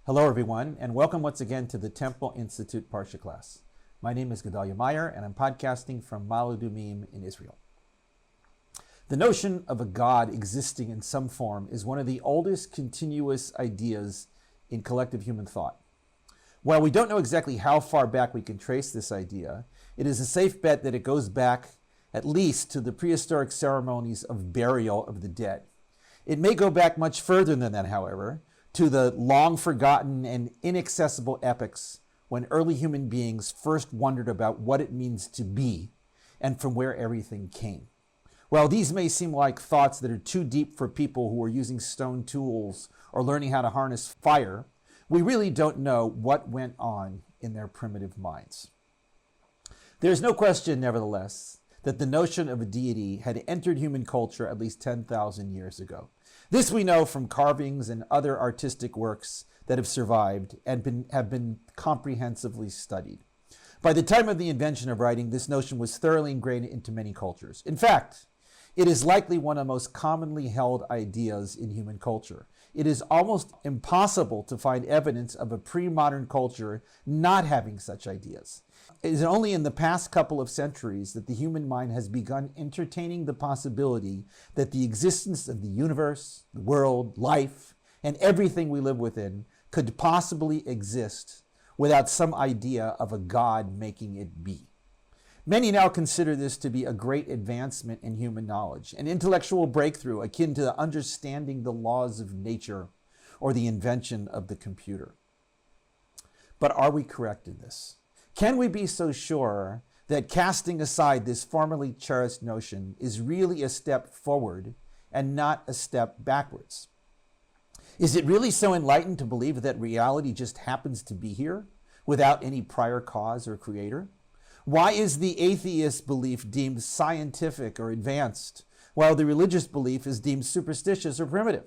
Hello, everyone, and welcome once again to the Temple Institute Parsha class. My name is Gedalia Meyer, and I'm podcasting from Ma'ale Adumim in Israel. The notion of a God existing in some form is one of the oldest continuous ideas in collective human thought. While we don't know exactly how far back we can trace this idea, it is a safe bet that it goes back at least to the prehistoric ceremonies of burial of the dead. It may go back much further than that, however, to the long-forgotten and inaccessible epochs when early human beings first wondered about what it means to be and from where everything came. While these may seem like thoughts that are too deep for people who are using stone tools or learning how to harness fire, we really don't know what went on in their primitive minds. There's no question, nevertheless, that the notion of a deity had entered human culture at least 10,000 years ago. This we know from carvings and other artistic works that have survived and have been comprehensively studied. By the time of the invention of writing, this notion was thoroughly ingrained into many cultures. In fact, it is likely one of the most commonly held ideas in human culture. It is almost impossible to find evidence of a pre-modern culture not having such ideas. It is only in the past couple of centuries that the human mind has begun entertaining the possibility that the existence of the universe, the world, life, and everything we live within could possibly exist without some idea of a God making it be. Many now consider this to be a great advancement in human knowledge, an intellectual breakthrough akin to understanding the laws of nature or the invention of the computer. But are we correct in this? Can we be so sure that casting aside this formerly cherished notion is really a step forward and not a step backwards? Is it really so enlightened to believe that reality just happens to be here without any prior cause or creator? Why is the atheist belief deemed scientific or advanced, while the religious belief is deemed superstitious or primitive?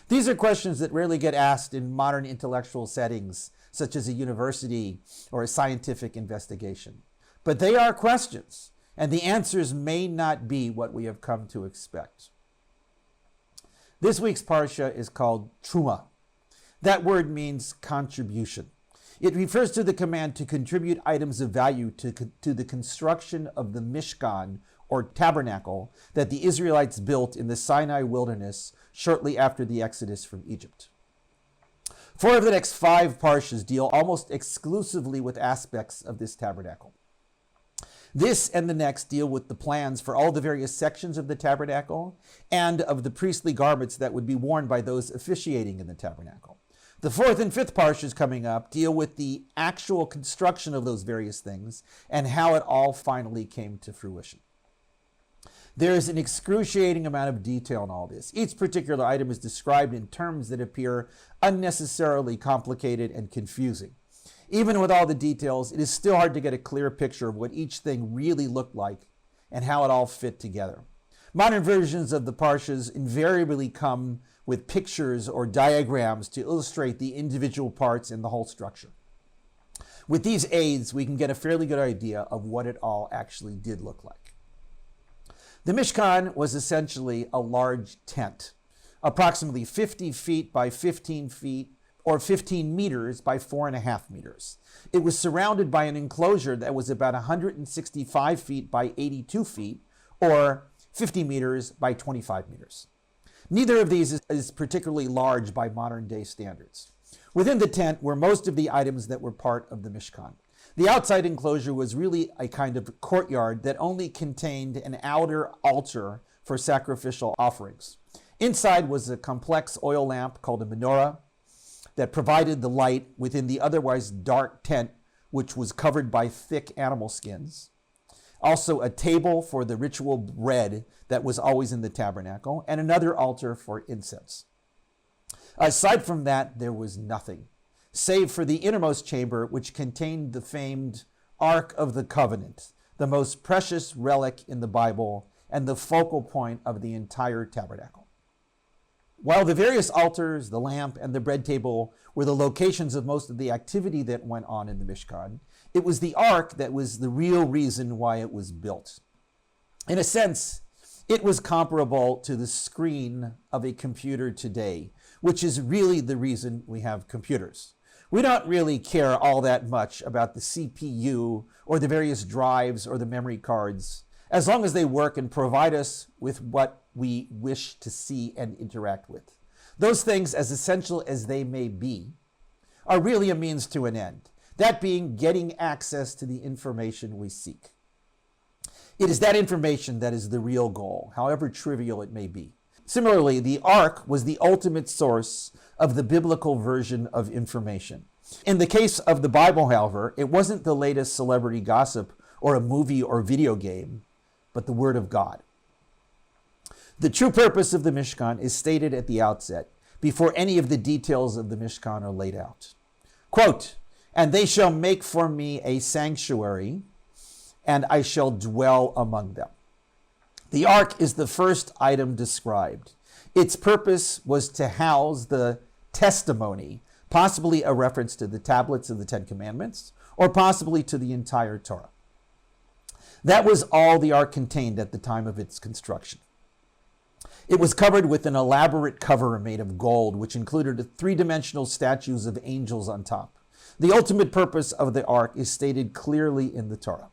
These are questions that rarely get asked in modern intellectual settings, such as a university or a scientific investigation. But they are questions, and the answers may not be what we have come to expect. This week's Parsha is called Terumah. That word means contribution. It refers to the command to contribute items of value to the construction of the Mishkan, or Tabernacle, that the Israelites built in the Sinai wilderness shortly after the Exodus from Egypt. 4 of the next 5 parshas deal almost exclusively with aspects of this tabernacle. This and the next deal with the plans for all the various sections of the tabernacle and of the priestly garments that would be worn by those officiating in the tabernacle. The 4th and 5th parshas coming up deal with the actual construction of those various things and how it all finally came to fruition. There is an excruciating amount of detail in all this. Each particular item is described in terms that appear unnecessarily complicated and confusing. Even with all the details, it is still hard to get a clear picture of what each thing really looked like and how it all fit together. Modern versions of the parshas invariably come with pictures or diagrams to illustrate the individual parts and the whole structure. With these aids, we can get a fairly good idea of what it all actually did look like. The Mishkan was essentially a large tent, approximately 50 feet by 15 feet, or 15 meters by 4.5 meters. It was surrounded by an enclosure that was about 165 feet by 82 feet, or 50 meters by 25 meters. Neither of these is particularly large by modern day standards. Within the tent were most of the items that were part of the Mishkan. The outside enclosure was really a kind of courtyard that only contained an outer altar for sacrificial offerings. Inside was a complex oil lamp called a menorah that provided the light within the otherwise dark tent, which was covered by thick animal skins. Also a table for the ritual bread that was always in the tabernacle, and another altar for incense. Aside from that, there was nothing, save for the innermost chamber, which contained the famed Ark of the Covenant, the most precious relic in the Bible and the focal point of the entire tabernacle. While the various altars, the lamp, and the bread table were the locations of most of the activity that went on in the Mishkan, it was the Ark that was the real reason why it was built. In a sense, it was comparable to the screen of a computer today, which is really the reason we have computers. We don't really care all that much about the CPU or the various drives or the memory cards, as long as they work and provide us with what we wish to see and interact with. Those things, as essential as they may be, are really a means to an end, that being getting access to the information we seek. It is that information that is the real goal, however trivial it may be. Similarly, the Ark was the ultimate source of the biblical version of information. In the case of the Bible, however, it wasn't the latest celebrity gossip or a movie or video game, but the Word of God. The true purpose of the Mishkan is stated at the outset, before any of the details of the Mishkan are laid out. Quote, "And they shall make for me a sanctuary, and I shall dwell among them." The ark is the first item described. Its purpose was to house the testimony, possibly a reference to the tablets of the Ten Commandments, or possibly to the entire Torah. That was all the ark contained at the time of its construction. It was covered with an elaborate cover made of gold, which included three-dimensional statues of angels on top. The ultimate purpose of the ark is stated clearly in the Torah.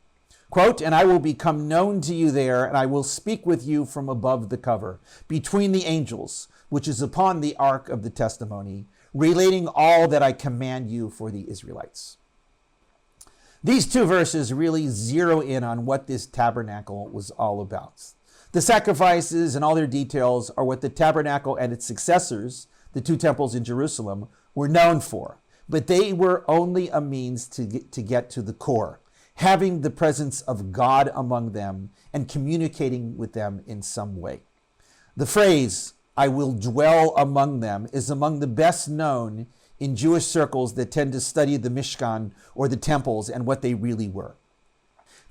Quote, "And I will become known to you there, and I will speak with you from above the cover, between the angels, which is upon the ark of the testimony, relating all that I command you for the Israelites." These two verses really zero in on what this tabernacle was all about. The sacrifices and all their details are what the tabernacle and its successors, the two temples in Jerusalem, were known for, but they were only a means to get to the core, having the presence of God among them and communicating with them in some way. The phrase, "I will dwell among them," is among the best known in Jewish circles that tend to study the Mishkan or the temples and what they really were.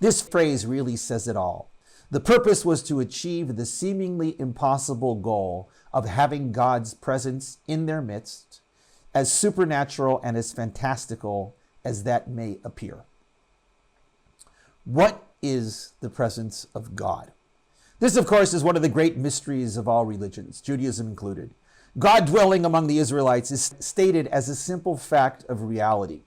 This phrase really says it all. The purpose was to achieve the seemingly impossible goal of having God's presence in their midst, as supernatural and as fantastical as that may appear. What is the presence of God? This, of course, is one of the great mysteries of all religions, Judaism included. God dwelling among the Israelites is stated as a simple fact of reality,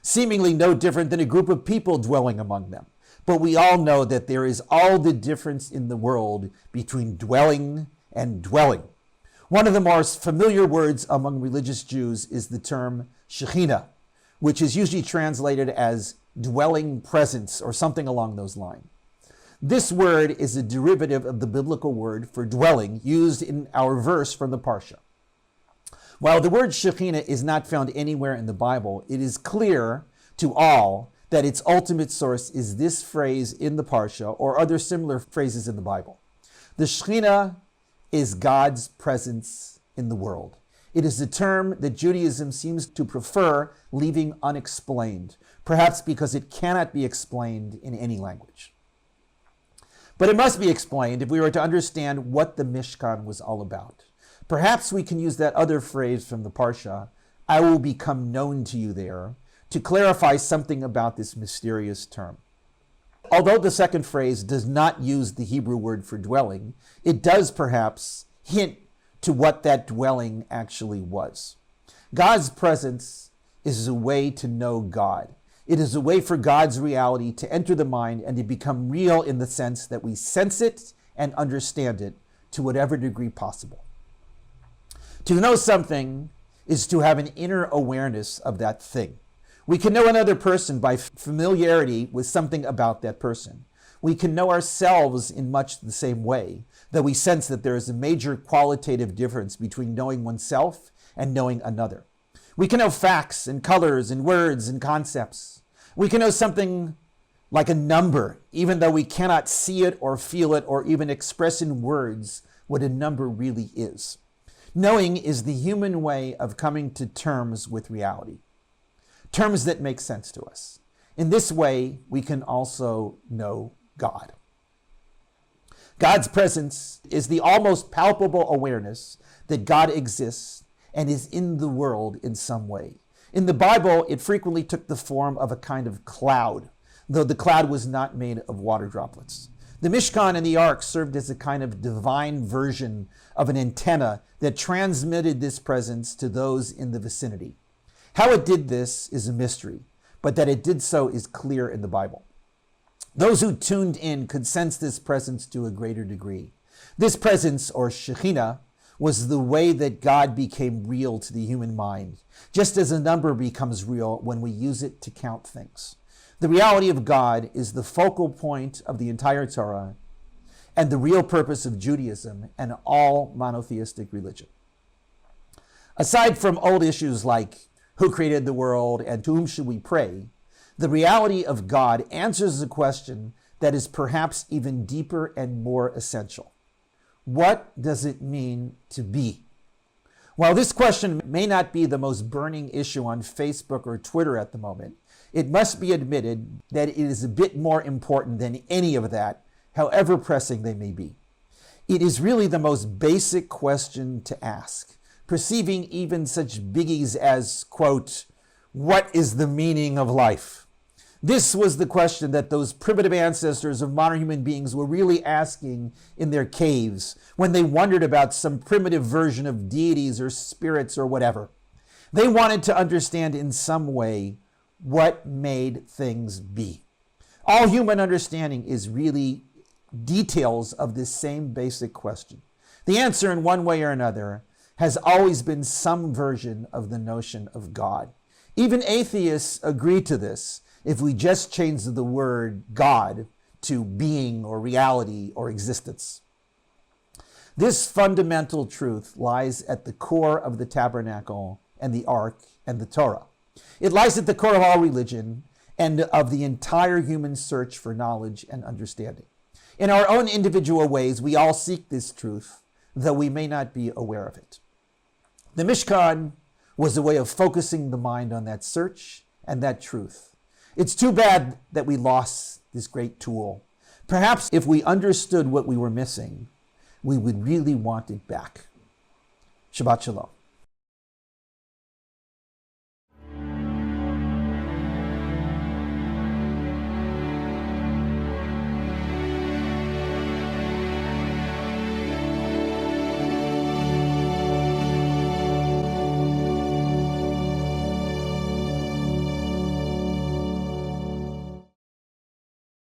seemingly no different than a group of people dwelling among them. But we all know that there is all the difference in the world between dwelling and dwelling. One of the most familiar words among religious Jews is the term Shechinah, which is usually translated as dwelling presence or something along those lines. This word is a derivative of the biblical word for dwelling used in our verse from the Parsha. While the word Shechinah is not found anywhere in the Bible, it is clear to all that its ultimate source is this phrase in the Parsha or other similar phrases in the Bible. The Shechinah is God's presence in the world. It is a term that Judaism seems to prefer leaving unexplained, perhaps because it cannot be explained in any language. But it must be explained if we were to understand what the Mishkan was all about. Perhaps we can use that other phrase from the Parsha, "I will become known to you there," to clarify something about this mysterious term. Although the second phrase does not use the Hebrew word for dwelling, it does perhaps hint to what that dwelling actually was. God's presence is a way to know God. It is a way for God's reality to enter the mind and to become real in the sense that we sense it and understand it to whatever degree possible. To know something is to have an inner awareness of that thing. We can know another person by familiarity with something about that person. We can know ourselves in much the same way, that we sense that there is a major qualitative difference between knowing oneself and knowing another. We can know facts and colors and words and concepts. We can know something like a number, even though we cannot see it or feel it or even express in words what a number really is. Knowing is the human way of coming to terms with reality, terms that make sense to us. In this way, we can also know God. God's presence is the almost palpable awareness that God exists and is in the world in some way. In the Bible, it frequently took the form of a kind of cloud, though the cloud was not made of water droplets. The Mishkan and the Ark served as a kind of divine version of an antenna that transmitted this presence to those in the vicinity. How it did this is a mystery, but that it did so is clear in the Bible. Those who tuned in could sense this presence to a greater degree. This presence, or Shechinah, was the way that God became real to the human mind, just as a number becomes real when we use it to count things. The reality of God is the focal point of the entire Torah and the real purpose of Judaism and all monotheistic religion. Aside from old issues like who created the world and to whom should we pray, the reality of God answers a question that is perhaps even deeper and more essential. What does it mean to be? While this question may not be the most burning issue on Facebook or Twitter at the moment, it must be admitted that it is a bit more important than any of that, however pressing they may be. It is really the most basic question to ask, perceiving even such biggies as, quote, what is the meaning of life? This was the question that those primitive ancestors of modern human beings were really asking in their caves when they wondered about some primitive version of deities or spirits or whatever. They wanted to understand in some way what made things be. All human understanding is really details of this same basic question. The answer, in one way or another, has always been some version of the notion of God. Even atheists agree to this if we just change the word God to being or reality or existence. This fundamental truth lies at the core of the Tabernacle and the Ark and the Torah. It lies at the core of all religion and of the entire human search for knowledge and understanding. In our own individual ways, we all seek this truth, though we may not be aware of it. The Mishkan was a way of focusing the mind on that search and that truth. It's too bad that we lost this great tool. Perhaps if we understood what we were missing, we would really want it back. Shabbat Shalom.